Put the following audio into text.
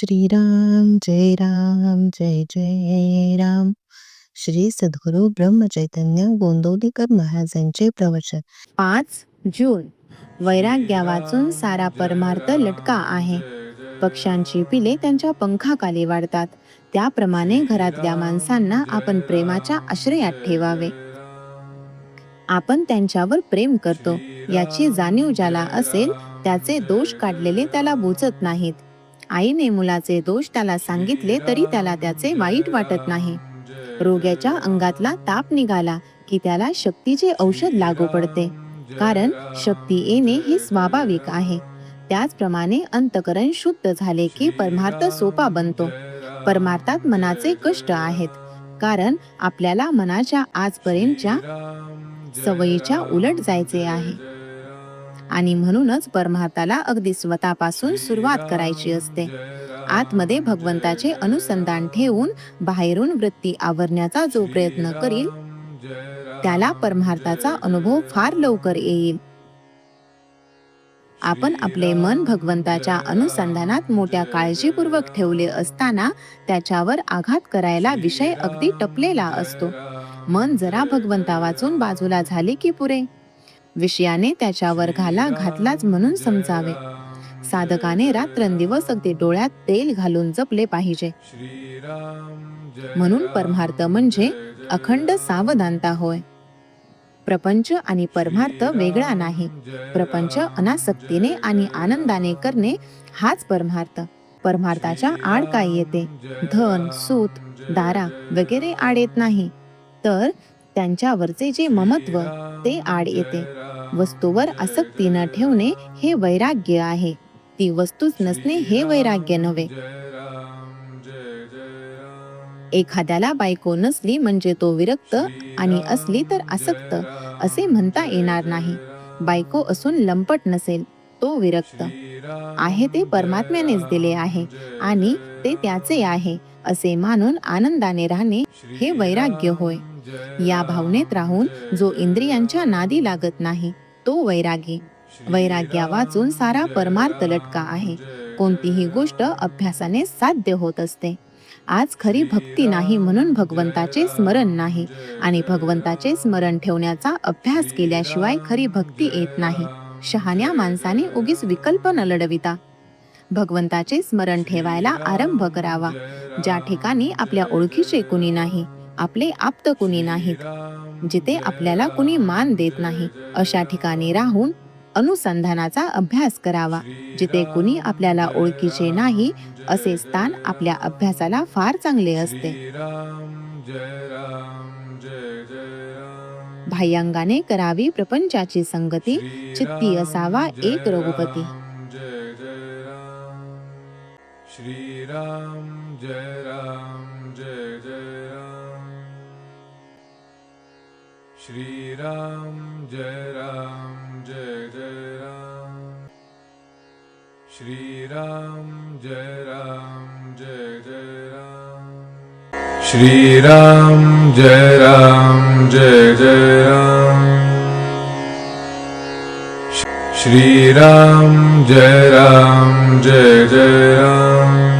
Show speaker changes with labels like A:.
A: श्रीराम जय राम जय जय राम. श्री सद्गुरु ब्रह्मचैतन्य गोंदवलेकर महाराजांचे प्रवचन.
B: 5 जून. वैराग्या वाचून सारा परमार्थ लटका आहे. पक्ष्यांची पिले त्यांच्या पंखाखाली वाढतात, त्याप्रमाणे घरातल्या माणसांना आपण प्रेमाच्या आश्रयात ठेवावे. आपण त्यांच्यावर प्रेम करतो याची जाणीव ज्याला असेल त्याचे दोष काढलेले त्याला बुचत नाहीत. आईने मुलाचे दोष त्याला सांगितले तरी त्याला त्याचे वाईट वाटत नाही. रोग्याच्या अंगातला ताप निघाला की त्याला शक्तीचे औषध लागू पडते, कारण शक्ती येणे हे स्वाभाविक आहे. त्याचप्रमाणे अंतकरण शुद्ध झाले की परमार्थ सोपा बनतो. परमार्थात मनाचे कष्ट आहेत, कारण आपल्याला मनाच्या आजपर्यंतच्या सवयीच्या उलट जायचे आहे, आणि म्हणूनच परमार्थाला अगदी स्वतःपासून सुरुवात करायची असते. आतमध्ये भगवंताचे अनुसंधान ठेवून बाहेरून वृत्ती आवरण्याचा जो प्रयत्न करील त्याला परमार्थाचा अनुभव फार लवकर येईल. आपण आपले मन भगवंताच्या अनुसंधानात मोठ्या काळजीपूर्वक ठेवले असताना त्याच्यावर आघात करायला विषय अगदी टपलेला असतो. मन जरा भगवंता वाचून बाजूला झाले की पुरे. विषयाने त्याच्यावर घाला घातलाच म्हणून समजावे. साधकाने रात्रंदिवस अगदी डोळ्यात तेल घालून जपले पाहिजे. म्हणून परमार्थ म्हणजे अखंड सावधानता होय. प्रपंच आणि परमार्थ वेगळा नाही. प्रपंच अनासक्तीने आणि आनंदाने करणे हाच परमार्थ. परमार्थाच्या आड काय येते? धन, सूत, दारा वगैरे आड येत नाही, तर त्यांच्यावरचे जे ममत्व ते आड येते. वस्तूवर आसक्ती न ठेवणे हे वैराग्य आहे. ती वस्तूच नसणे हे वैराग्य नव्हे. एखाद्याला बायको नसली म्हणजे तो विरक्त, आणि असली तर आसक्त असे म्हणता येणार नाही. बायको असून लंपट नसेल, तो विरक्त आहे. ते परमात्म्यानेच दिले आहे आणि ते त्याचे आहे असे मानून आनंदाने राहणे हे वैराग्य होय. या भावनेत राहून जो इंद्रियांच्या नादी लागत नाही तो वैरागी. वैराग्या वाचून सारा परमार्थ लटका आहे. कोणतीही गोष्ट अभ्यासाने साध्य होत असते. आज खरी भक्ती नाही म्हणून भगवंताचे स्मरण नाही, आणि भगवंताचे स्मरण ठेवण्याचा अभ्यास केल्याशिवाय खरी भक्ती येत नाही. शहाण्या माणसाने उगीच विकल्प न लढविता भगवंताचे स्मरण ठेवायला आरंभ करावा. ज्या ठिकाणी आपल्या ओळखीचे कुणी नाही, आपले आप्त कुणी नाहीत, जिथे आपल्याला कुणी मान देत नाही, अशा ठिकाणी राहून अनुसंधानाचा अभ्यास करावा. जिथे कुणी आपल्याला ओळखीचे नाही असे स्थान आपल्या अभ्यासाला फार चांगले असते. बाह्यांगाने करावी प्रपंचाची संगती, चित्ती असावा एक रघुपती.
C: श्रीराम जय राम जय जय राम. श्रीराम जय राम जय जय राम. श्रीराम जय राम जय जय राम. श्रीराम जय राम जय जय राम. श्रीराम जय राम जय जय राम.